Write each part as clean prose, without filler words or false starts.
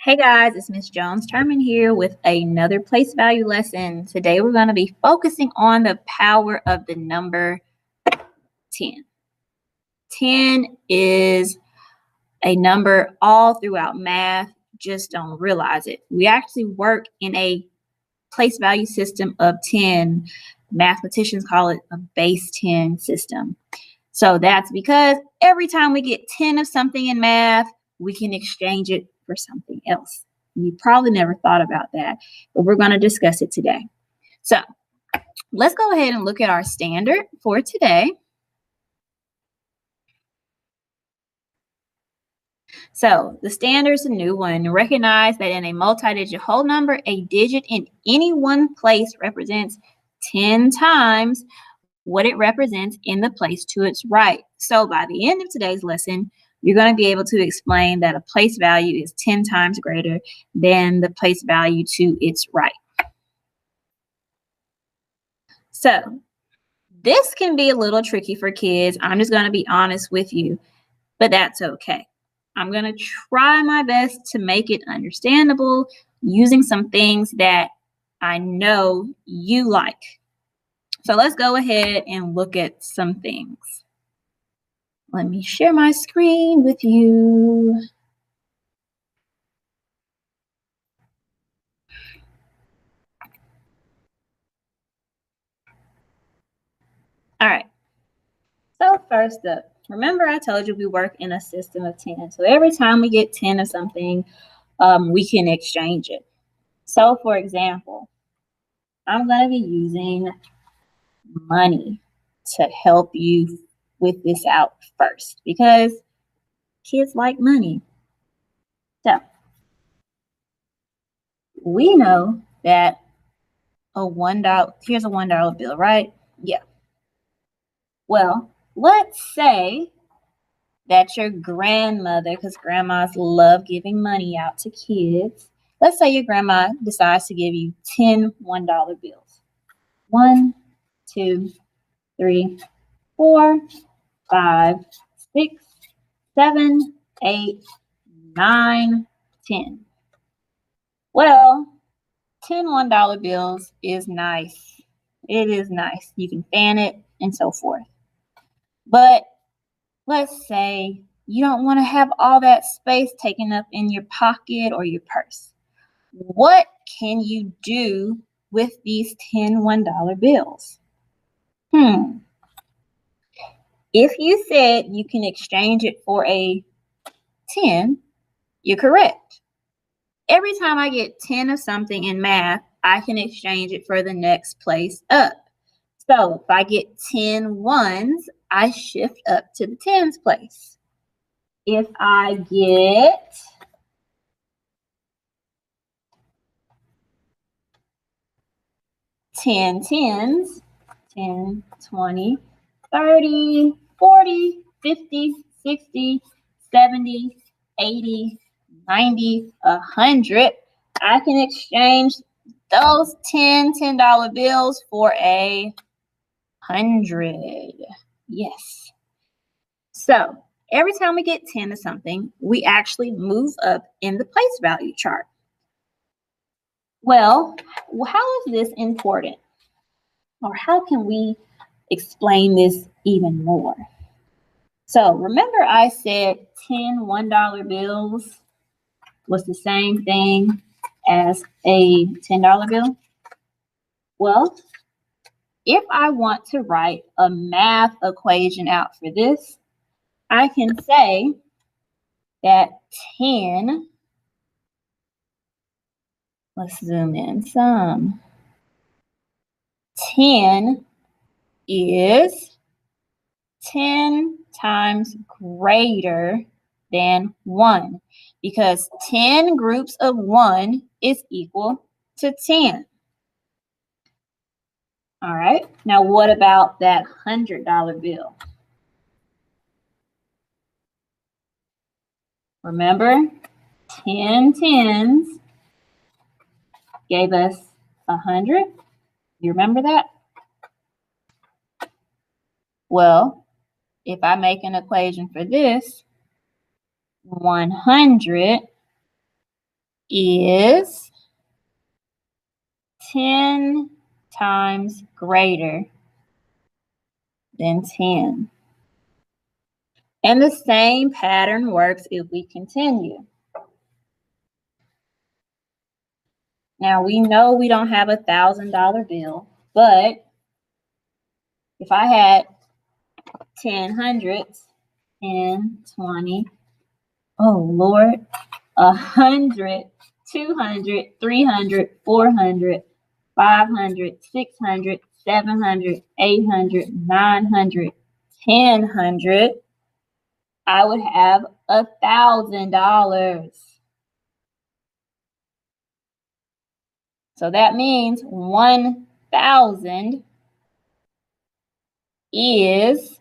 Hey guys, it's Miss Jones Terman here with another place value lesson. Today we're going to be focusing on the power of the number 10. 10 is a number all throughout math, just don't realize it. We actually work in a place value system of 10. Mathematicians call it a base 10 system. So that's because every time we get 10 of something in math, we can exchange it for something else. You probably never thought about that, but we're going to discuss it today. So let's go ahead and look at our standard for today. So the standard is a new one. Recognize that in a multi-digit whole number, a digit in any one place represents 10 times what it represents in the place to its right. So by the end of today's lesson, you're going to be able to explain that a place value is 10 times greater than the place value to its right. So this can be a little tricky for kids. I'm just going to be honest with you, but that's okay. I'm going to try my best to make it understandable using some things that I know you like. So let's go ahead and look at some things. Let me share my screen with you. All right. So first up, remember I told you we work in a system of 10. So every time we get 10 of something, we can exchange it. So for example, I'm going to be using money to help you with this out first because kids like money. So we know that here's a $1 bill, right? Yeah. Well, let's say that your grandmother, because grandmas love giving money out to kids. Let's say your grandma decides to give you 10 $1 bills. 1, 2, 3, 4, 5, 6, 7, 8, 9, 10. Well, 10 $1 bills is nice. It is nice. You can fan it and so forth. But let's say you don't want to have all that space taken up in your pocket or your purse. What can you do with these 10 $1 bills? If you said you can exchange it for a 10, you're correct. Every time I get 10 of something in math, I can exchange it for the next place up. So if I get 10 ones, I shift up to the tens place. If I get 10 tens, 10, 20, 30, 40, 50, 60, 70, 80, 90, 100, I can exchange those 10 $10 bills for a 100. Yes. So every time we get 10 of something, we actually move up in the place value chart. Well, how is this important? Or how can we explain this even more? So remember I said 10 $1 bills was the same thing as a $10 bill? Well, if I want to write a math equation out for this, I can say that 10, let's zoom in some, 10 is 10 times greater than 1 because 10 groups of 1 is equal to 10. All right, now what about that $100 bill? Remember, 10 tens gave us 100. You remember that? Well, if I make an equation for this, 100 is 10 times greater than 10. And the same pattern works if we continue. Now we know we don't have $1,000 bill, but if I had 10 hundreds, 10, 20, oh Lord, 100, 200, 300, 400, 500, 600, 700, 800, 900, 1000, I would have $1,000. So that means 1,000 is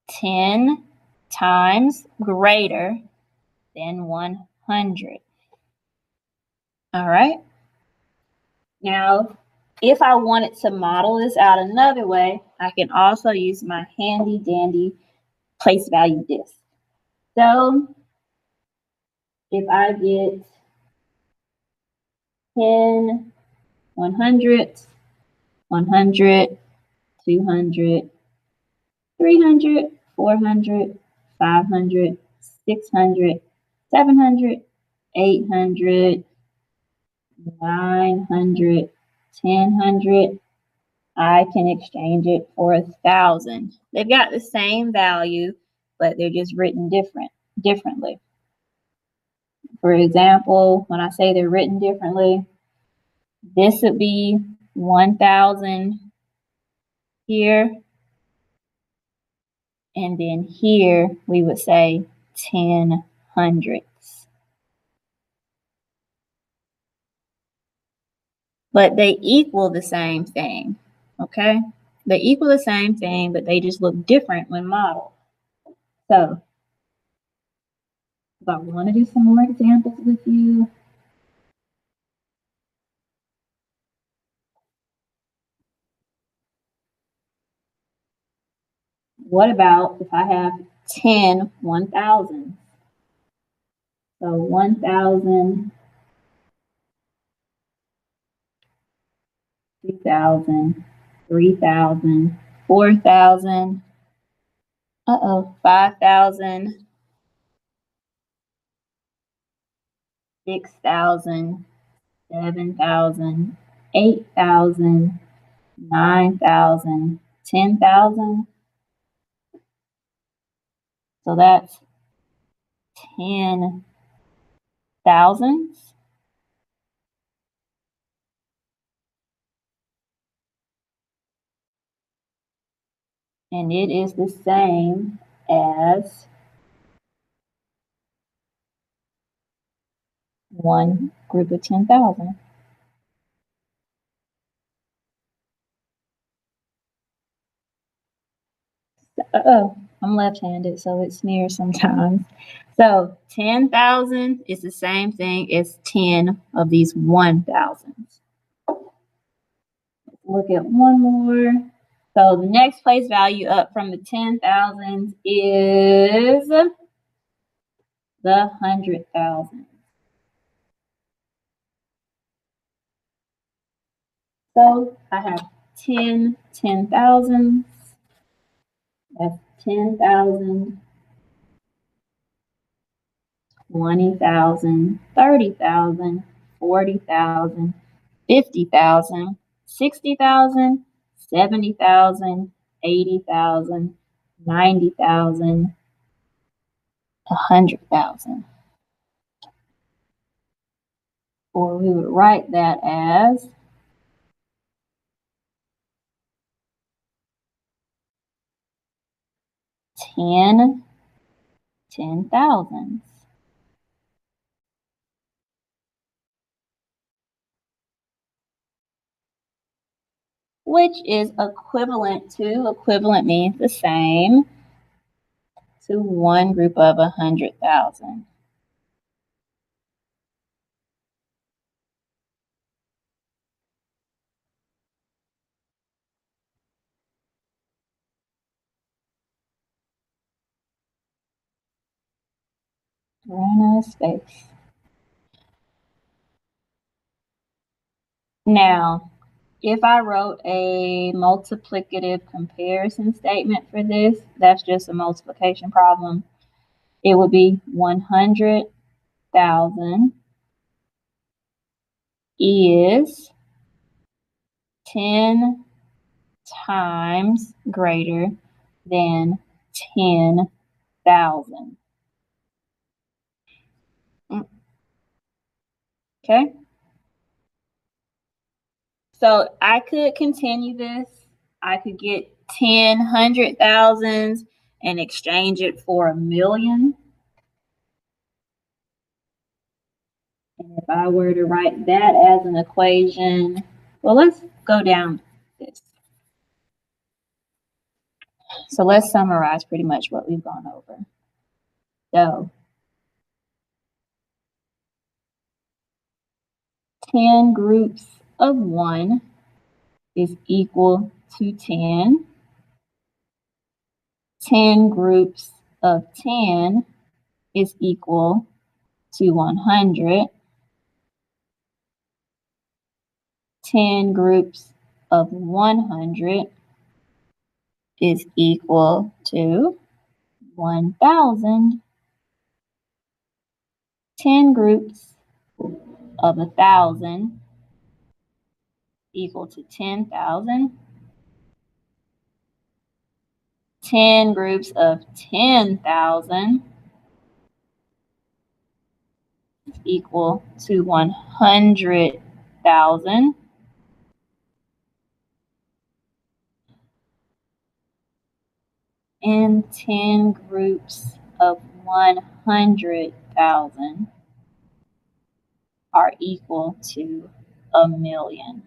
10 times greater than 100. All right. Now, if I wanted to model this out another way, I can also use my handy dandy place value disc. So if I get 10 100, 100, 200, 300, 400, 500, 600, 700, 800, 900, 1000, I can exchange it for 1,000. They've got the same value, but they're just written differently. For example, when I say they're written differently, this would be 1,000 here, and then here we would say 10 hundredths. But they equal the same thing, okay? They equal the same thing, but they just look different when modeled. So, if I want to do some more examples with you, what about if I have 10 1,000? So 1,000, 2,000, 3,000, 4,000, 5,000, 6,000, 7,000, 8,000, 9,000, 10,000. So that's 10 thousands. And it is the same as one group of 10,000. I'm left-handed, so it's near sometimes. So 10,000 is the same thing as 10 of these 1,000s. Look at one more. So the next place value up from the 10,000s is the 100,000. So I have 10 10,000s. That's 10,000, 20,000, 30,000, 40,000, 50,000, 60,000, 70,000, 80,000, 90,000, 100,000. Or we would write that as 10 10,000s. Which is equivalent to, equivalent means the same, to one group of 100,000. Run out of space. Now, if I wrote a multiplicative comparison statement for this, that's just a multiplication problem. It would be 100,000 is 10 times greater than 10,000. Okay? So I could continue this. I could get 10 100,000s and exchange it for 1,000,000. And if I were to write that as an equation, well, let's go down this. So let's summarize pretty much what we've gone over. So 10 groups of 1 is equal to 10. 10 groups of 10 is equal to 100. 10 groups of 100 is equal to 1,000. 10 groups of 1,000 equal to 10,000. 10 groups of 10,000 is equal to 100,000. And 10 groups of 100,000 are equal to 1,000,000.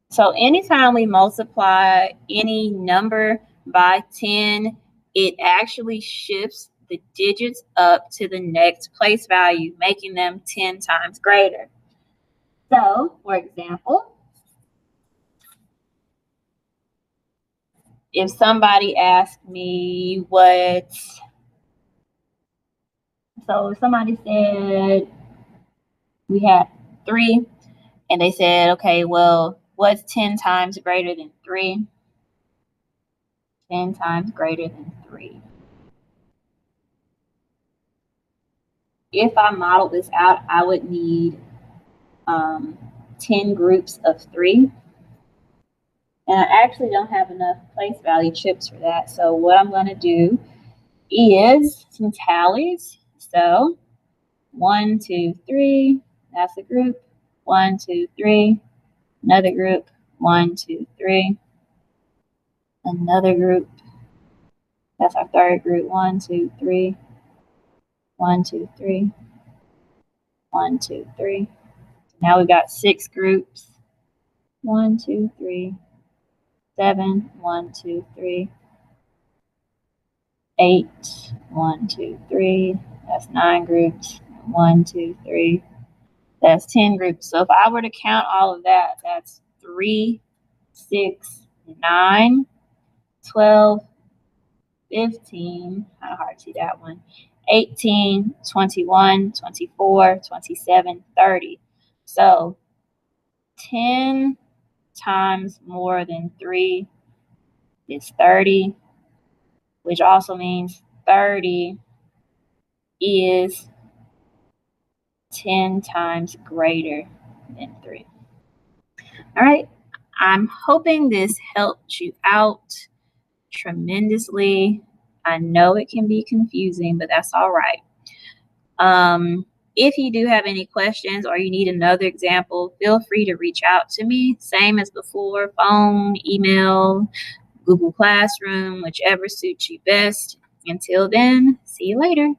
So anytime we multiply any number by 10, it actually shifts the digits up to the next place value, making them 10 times greater. So, for example, if somebody asked me so somebody said we had 3, and they said, okay, well, what's 10 times greater than 3? 10 times greater than 3. If I model this out, I would need 10 groups of 3. And I actually don't have enough place value chips for that. So what I'm going to do is some tallies. So 1, 2, 3, that's a group. 1, 2, 3, another group. 1, 2, 3, another group. That's our third group. 1, 2, 3, 1, 2, 3, 1, 2, 3. Now we've got 6 groups. 1, 2, 3, 7, 1, 2, 3, 8, 1, 2, 3. That's 9 groups. 1, 2, 3. That's 10 groups. So if I were to count all of that, that's 3, 6, 9, 12, 15. Kind of hard to see that one. 18, 21, 24, 27, 30. So 10 times more than 3 is 30, which also means 30 is 10 times greater than 3. All right. I'm hoping this helped you out tremendously. I know it can be confusing, but that's all right. If you do have any questions or you need another example, feel free to reach out to me. Same as before, phone, email, Google Classroom, whichever suits you best. Until then, see you later.